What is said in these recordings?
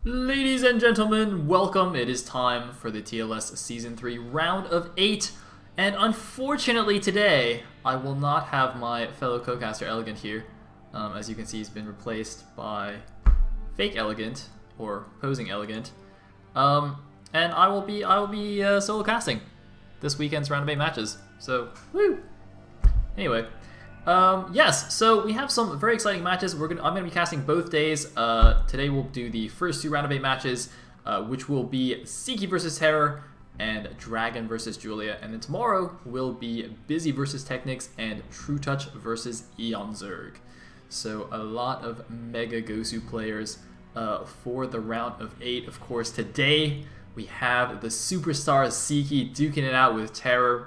Ladies and gentlemen, welcome. It is time for the TLS Season 3 Round of 8. And unfortunately today, I will not have my fellow co-caster Elegant here. As you can see, he's been replaced by Fake Elegant, or Posing Elegant. And I will be solo casting this weekend's Round of 8 matches. So, woo! Anyway. Yes, so we have some very exciting matches. I'm gonna be casting both days. Today we'll do the first two Round of 8 matches, which will be Sziky versus TerrOr and Dragon versus Julia. And then tomorrow will be Busy versus Technics and True Touch versus Eon Zerg. So a lot of Mega Gosu players for the Round of 8. Of course, today we have the superstar Sziky duking it out with TerrOr.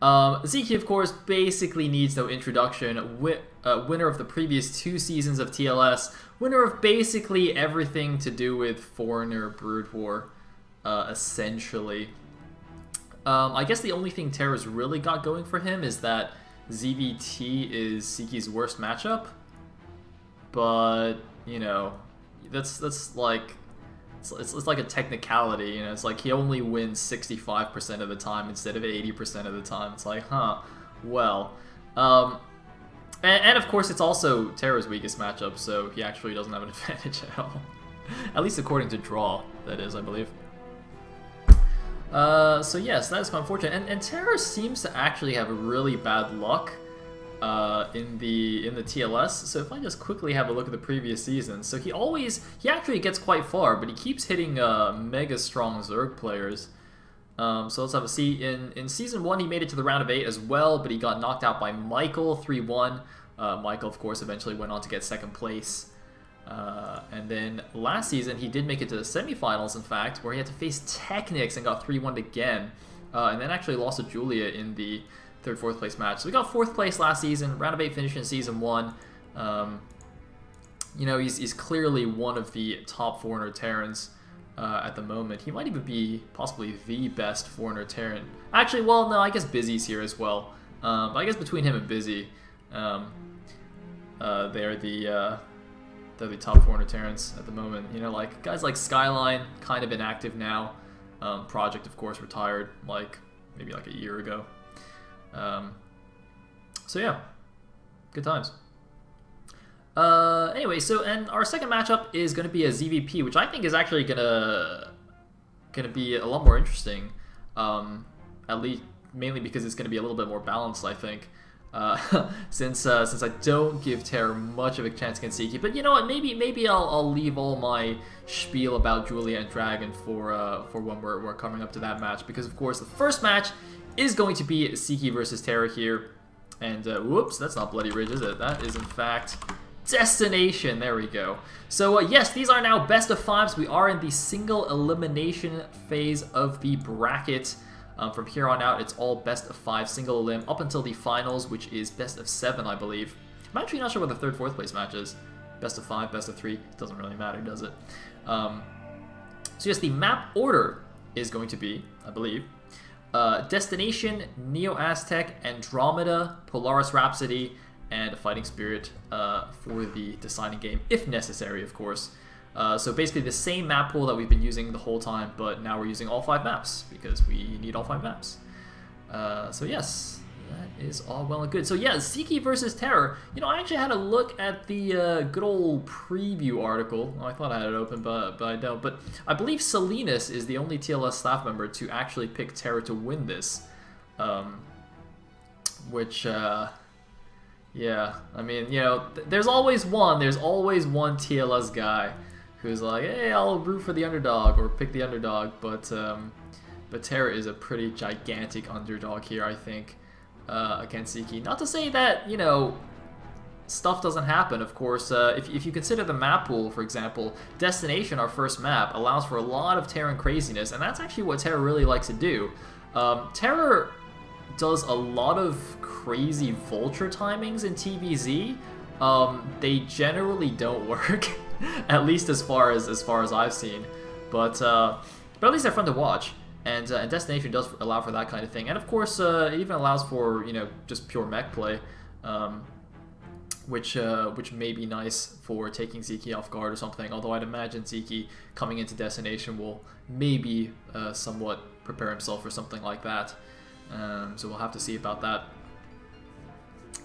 Sziky, of course, basically needs no introduction. Winner of the previous 2 seasons of TLS. Winner of basically everything to do with Foreigner Brood War, essentially. I guess the only thing TerrOr's really got going for him is that ZVT is Sziky's worst matchup. But, you know, that's like... It's like a technicality, you know, it's like he only wins 65% of the time instead of 80% of the time. It's like, huh, well. And of course, it's also TerrOr's weakest matchup, so he actually doesn't have an advantage at all. At least according to Draw, that is, I believe. So yes, that is quite unfortunate. And TerrOr seems to actually have really bad luck in the TLS. So if I just quickly have a look at the previous season, so he actually gets quite far, but he keeps hitting mega strong Zerg players. So let's have a see. In season 1 he made it to the Round of 8 as well, but he got knocked out by Michael 3-1. Michael of course eventually went on to get 2nd place. And then last season he did make it to the semifinals, in fact, where he had to face Technics and got 3-1 again. And then actually lost to Julia in the 3rd, 4th place match. So we got 4th place last season, Round of 8 finish in season 1. You know, he's clearly one of the top Foreigner Terrans at the moment. He might even be possibly the best Foreigner Terran. Actually, well, no, I guess Busy's here as well. But I guess between him and Busy, they're the top Foreigner Terrans at the moment. You know, like guys like Skyline, kind of inactive now. Project, of course, retired maybe like a year ago. So yeah, good times. Anyway, and our second matchup is going to be a ZVP, which I think is actually gonna be a lot more interesting. At least mainly because it's going to be a little bit more balanced, I think. Since I don't give TerrOr much of a chance against Sziky, but you know what? Maybe I'll leave all my spiel about Julia and Dragon for when we're coming up to that match, because of course the first match is going to be Sziky versus TerrOr here. And, whoops, that's not Bloody Ridge, is it? That is, in fact, Destination. There we go. So, yes, these are now best of 5s. We are in the single elimination phase of the bracket. From here on out, it's all best of 5 single elim up until the finals, which is best of 7, I believe. I'm actually not sure what the 3rd, 4th place match is. Best of 5, best of 3. It doesn't really matter, does it? So, yes, the map order is going to be, I believe, Destination, Neo-Aztec, Andromeda, Polaris Rhapsody, and Fighting Spirit for the deciding game, if necessary, of course. So basically the same map pool that we've been using the whole time, but now we're using all 5 maps, because we need all 5 maps. So yes, that is all well and good. So yeah, Sziky versus TerrOr. You know, I actually had a look at the good old preview article. Oh, I thought I had it open, but I don't. But I believe Salinas is the only TLS staff member to actually pick TerrOr to win this. Which, yeah, I mean, you know, there's always one TLS guy who's like, hey, I'll root for the underdog or pick the underdog. But TerrOr is a pretty gigantic underdog here, I think. Against Sziky. Not to say that, you know, stuff doesn't happen, of course. If you consider the map pool, for example, Destination, our first map, allows for a lot of Terran craziness, and that's actually what TerrOr really likes to do. TerrOr does a lot of crazy Vulture timings in TVZ. They generally don't work, at least as far as I've seen. But at least they're fun to watch. And Destination does allow for that kind of thing. And of course, it even allows for, you know, just pure mech play. which may be nice for taking Sziky off guard or something. Although I'd imagine Sziky coming into Destination will maybe somewhat prepare himself for something like that. So we'll have to see about that.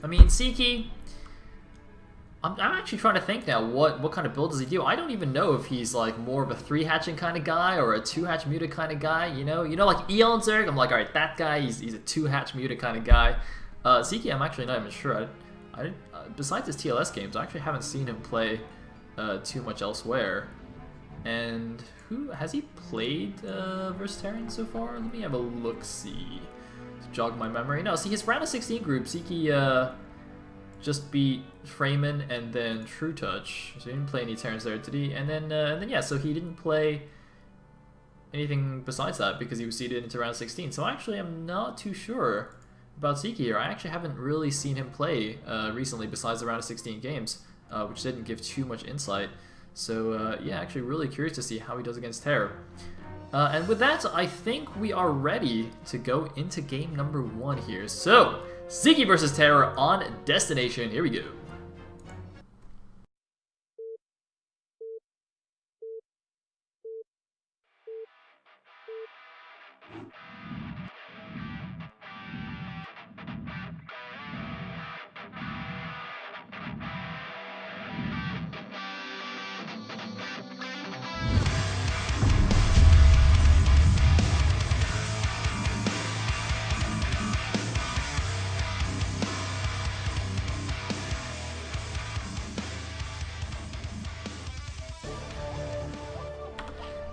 I mean, Sziky, I'm actually trying to think now, what kind of build does he do? I don't even know if he's like more of a 3-hatching kind of guy or a 2-hatch muta kind of guy, you know like Eon Zerg, I'm like, alright, that guy, he's a 2-hatch muta kind of guy. Sziky, I'm actually not even sure. Besides his TLS games, I actually haven't seen him play too much elsewhere. And who has he played versus Terran so far? Let me have a look-see to jog my memory. No, see, his round of 16 group, Sziky just beat Freeman and then True Touch. So he didn't play any Terrans there, did he? And then yeah, so he didn't play anything besides that because he was seeded into round 16. So actually, I'm not too sure about Sziky here. I actually haven't really seen him play recently besides the round of 16 games, which didn't give too much insight. So yeah, actually really curious to see how he does against TerrOr. And with that, I think we are ready to go into game number 1 here. So, Sziky versus TerrOr on Destination. Here we go.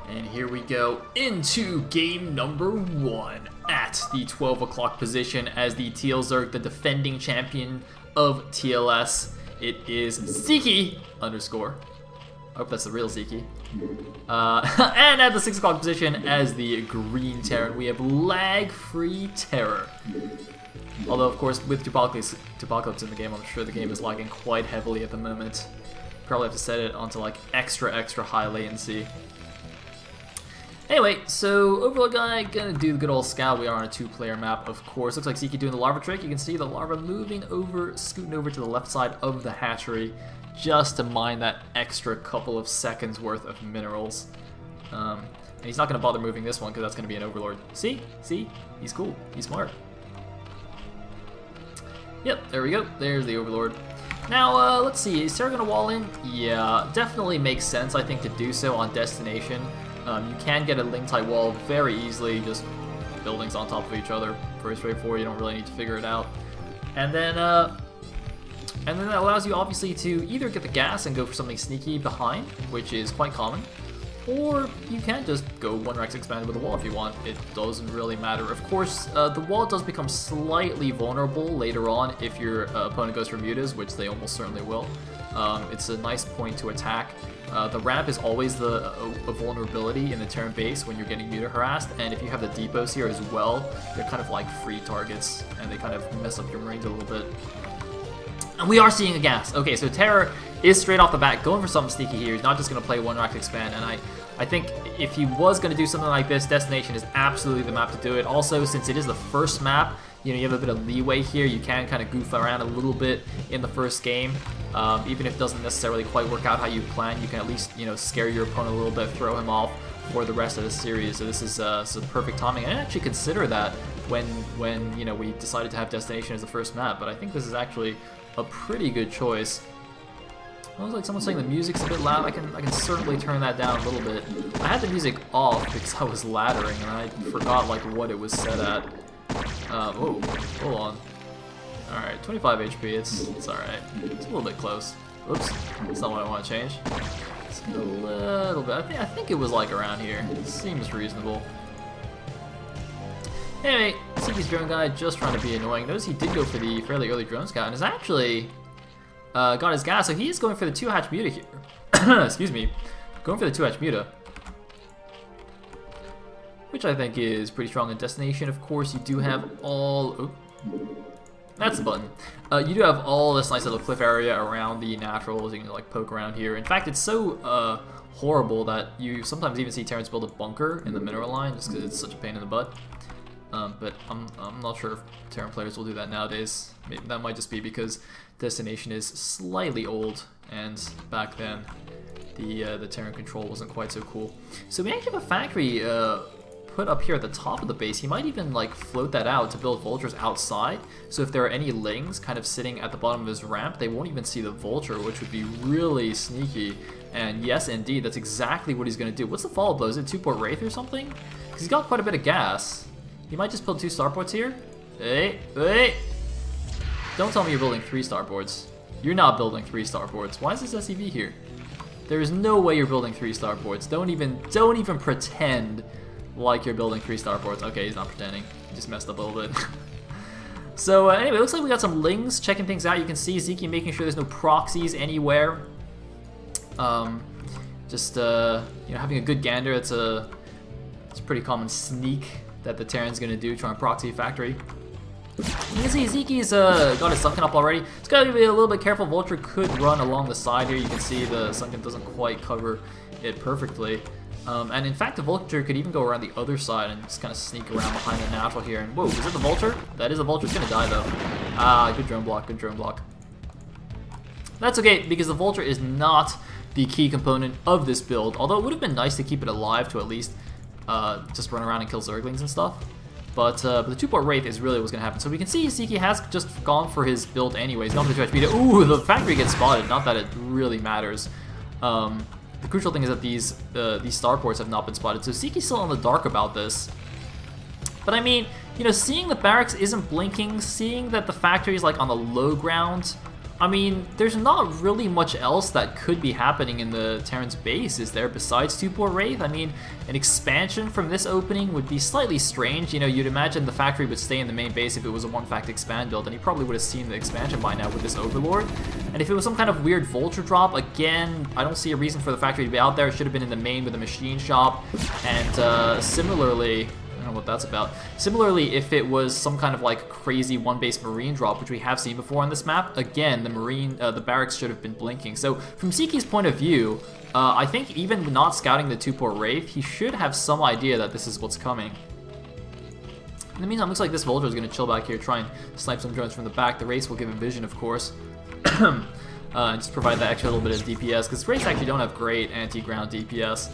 And here we go into game number 1 at the 12 o'clock position as the TL Zerg, the defending champion of TLS. It is Sziky _. I hope that's the real Sziky. And at the 6 o'clock position as the green Terran, we have lag-free TerrOr. Although, of course, with Tupacalypse in the game, I'm sure the game is lagging quite heavily at the moment. Probably have to set it onto like extra high latency. Anyway, so Overlord guy gonna do the good old scout. We are on a 2-player map, of course. Looks like Sziky doing the larva trick. You can see the larva moving over, scooting over to the left side of the hatchery just to mine that extra couple of seconds worth of minerals. And he's not gonna bother moving this one because that's gonna be an Overlord. See? He's cool. He's smart. Yep, there we go. There's the Overlord. Now, let's see. Is Terra gonna wall in? Yeah, definitely makes sense, I think, to do so on Destination. You can get a link-tight wall very easily, just buildings on top of each other. Very straightforward, you don't really need to figure it out. And then that allows you, obviously, to either get the gas and go for something sneaky behind, which is quite common, or you can just go 1-Rex expand with a wall if you want. It doesn't really matter. Of course, the wall does become slightly vulnerable later on if your opponent goes for mutas, which they almost certainly will. It's a nice point to attack. The ramp is always a vulnerability in the turn base when you're getting muta harassed, and if you have the depots here as well, they're kind of like free targets, and they kind of mess up your marines a little bit. And we are seeing a gas. Okay, so TerrOr is straight off the bat going for something sneaky here. He's not just going to play 1-Rack expand, and I think if he was going to do something like this, Destination is absolutely the map to do it. Also, since it is the first map, you know, you have a bit of leeway here. You can kind of goof around a little bit in the first game. Even if it doesn't necessarily quite work out how you plan, you can at least, you know, scare your opponent a little bit, throw him off for the rest of the series. So this is some perfect timing. I didn't actually consider that when you know, we decided to have Destination as the first map, but I think this is actually a pretty good choice. It looks like someone's saying the music's a bit loud. I can certainly turn that down a little bit. I had the music off because I was laddering and I forgot like what it was set at. Oh, hold on. Alright, 25 HP, it's alright. It's a little bit close. Oops, that's not what I want to change. Let's get a little bit. I think it was like around here. It seems reasonable. Anyway, Sziky's drone guy just trying to be annoying. Notice he did go for the fairly early drone scout and has actually got his gas, so he is going for the 2-hatch muta here. Excuse me. Going for the 2-hatch muta, which I think is pretty strong in Destination. Of course, you do have all... Oh, that's the button. You do have all this nice little cliff area around the naturals. You can like poke around here. In fact, it's so horrible that you sometimes even see Terrans build a bunker in the mineral line just because it's such a pain in the butt. But I'm not sure if Terran players will do that nowadays. Maybe that might just be because Destination is slightly old, and back then the Terran control wasn't quite so cool. So we actually have a factory put up here at the top of the base. He might even like float that out to build vultures outside, so if there are any lings kind of sitting at the bottom of his ramp, they won't even see the vulture, which would be really sneaky. And yes, indeed, that's exactly what he's going to do. What's the follow blow? Is it 2-port Wraith or something? Because he's got quite a bit of gas. He might just build 2 starports here. Hey, hey! Don't tell me you're building 3 starports. You're not building 3 starports. Why is this SCV here? There is no way you're building 3 starports. Don't even pretend like you're building 3 starports. Okay, he's not pretending. He just messed up a little bit. So anyway, it looks like we got some lings checking things out. You can see Sziky making sure there's no proxies anywhere. Just you know, having a good gander. It's a pretty common sneak that the Terran's gonna do, try and proxy a factory. You can see Zyky's got his sunken up already. It's gotta be a little bit careful. Vulture could run along the side here. You can see the sunken doesn't quite cover it perfectly. And in fact, the Vulture could even go around the other side and just kind of sneak around behind the natural here. And whoa, is it the Vulture? That is a Vulture. It's gonna die though. Ah, good drone block. Good drone block. That's okay, because the Vulture is not the key component of this build. Although it would have been nice to keep it alive to at least just run around and kill Zerglings and stuff. But the 2-port Wraith is really what's going to happen. So we can see Sziky has just gone for his build anyways. He's gone for the 2 HP. Ooh, the factory gets spotted. Not that it really matters. The crucial thing is that these starports have not been spotted. So Zyky's still in the dark about this. But I mean, you know, seeing the barracks isn't blinking, seeing that the factory is like on the low ground, I mean, there's not really much else that could be happening in the Terran's base, is there, besides 2-port Wraith? I mean, an expansion from this opening would be slightly strange. You know, you'd imagine the factory would stay in the main base if it was a 1-fact expand build, and he probably would have seen the expansion by now with this Overlord. And if it was some kind of weird Vulture drop, again, I don't see a reason for the factory to be out there. It should have been in the main with a machine shop. And similarly, I don't know what that's about. Similarly, if it was some kind of like crazy 1-base Marine drop, which we have seen before on this map, again, the barracks should have been blinking. So from Zyky's point of view, I think even not scouting the 2-port Wraith, he should have some idea that this is what's coming. In the meantime, looks like this Vulture is going to chill back here, try and snipe some drones from the back. The Wraiths will give him vision, of course. And just provide that extra little bit of DPS, because Wraiths actually don't have great anti-ground DPS.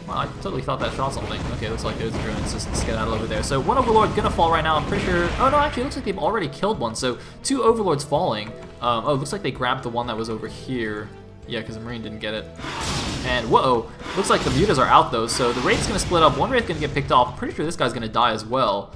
Well, I totally thought that shot something. Okay, looks like there's a drone. Just skedaddle over there. So one Overlord gonna fall right now. I'm pretty sure. Oh no, actually, it looks like they've already killed one. So 2 Overlords falling. Oh, it looks like they grabbed the one that was over here. Yeah, because the Marine didn't get it. And whoa, looks like the mutas are out though. So the Wraith's gonna split up. One Wraith gonna get picked off. Pretty sure this guy's gonna die as well.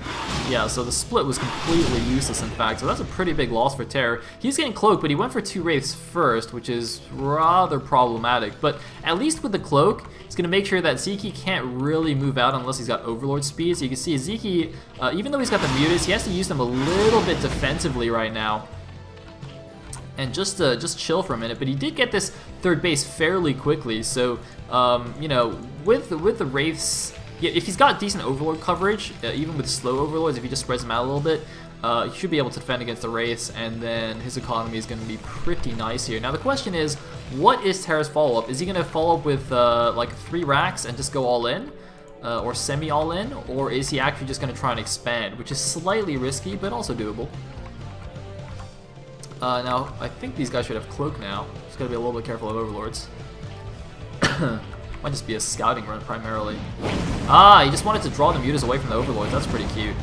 Yeah, so the split was completely useless, in fact. So that's a pretty big loss for Terror. He's getting cloaked, but he went for 2 Wraiths first, which is rather problematic. But at least with the cloak, it's going to make sure that Sziky can't really move out unless he's got Overlord speed. So you can see Sziky, even though he's got the mutas, he has to use them a little bit defensively right now. And just chill for a minute. But he did get this 3rd base fairly quickly. So, you know, with the Wraiths, yeah, if he's got decent Overlord coverage, even with slow Overlords, if he just spreads them out a little bit, he should be able to defend against the Wraiths, and then his economy is going to be pretty nice here. Now the question is, what is Terra's follow-up? Is he going to follow up with like 3 racks and just go all in? Or semi all in? Or is he actually just going to try and expand, which is slightly risky, but also doable? Now, I think these guys should have Cloak now. Just got to be a little bit careful of Overlords. Might just be a scouting run primarily. Ah, he just wanted to draw the mutas away from the Overlords. That's pretty cute.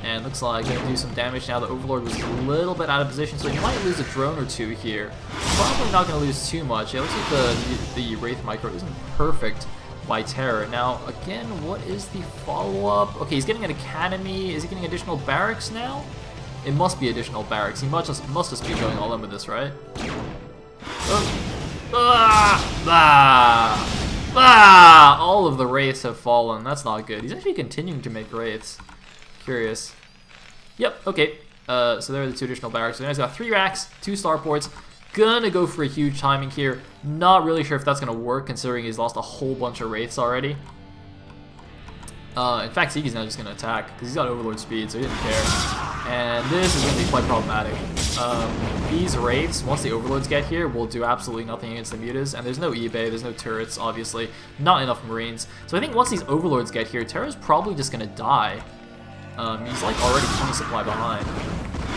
And looks like gonna do some damage now. The Overlord was a little bit out of position, so he might lose a drone or 2 here. Probably not gonna lose too much. Yeah, looks like the Wraith micro isn't perfect by Terror. Now, again, what is the follow-up? Okay, he's getting an academy. Is he getting additional barracks now? It must be additional barracks. He must just be going all in with this, right? All of the Wraiths have fallen. That's not good. He's actually continuing to make Wraiths. Curious. Yep, okay. So there are the 2 additional barracks. So now he's got 3 racks, 2 starports. Gonna go for a huge timing here. Not really sure if that's gonna work, considering he's lost a whole bunch of Wraiths already. In fact, Zyky's now just gonna attack, because he's got Overlord speed, so he didn't care. And this is going to be quite problematic. These Wraiths, once the Overlords get here, will do absolutely nothing against the Mutas. And there's no eBay, there's no turrets, obviously. Not enough Marines. So I think once these Overlords get here, Terra's probably just going to die. He's like already 20 supply behind.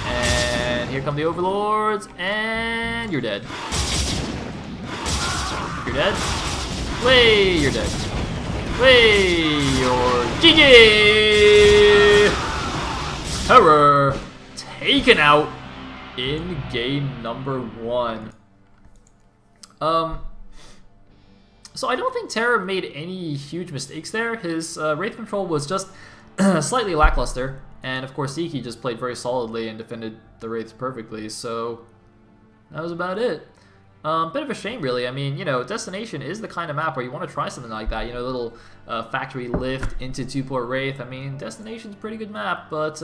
And here come the Overlords, and you're dead. You're dead? Way, you're dead. Way, you're GG! TerrOr taken out in game number 1. So I don't think TerrOr made any huge mistakes there. His Wraith control was just slightly lackluster, and of course Sziky just played very solidly and defended the Wraiths perfectly, so that was about it. Bit of a shame, really. I mean, you know, Destination is the kind of map where you want to try something like that. You know, a little factory lift into 2-port Wraith. I mean, Destination's a pretty good map, but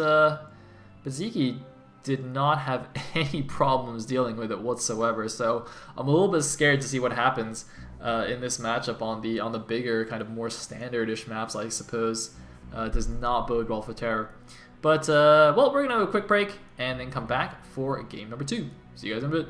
Sziky did not have any problems dealing with it whatsoever. So I'm a little bit scared to see what happens in this matchup on the bigger, kind of more standard-ish maps, I suppose. Does not bode well for TerrOr. But, well, we're going to have a quick break and then come back for game number 2. See you guys in a bit.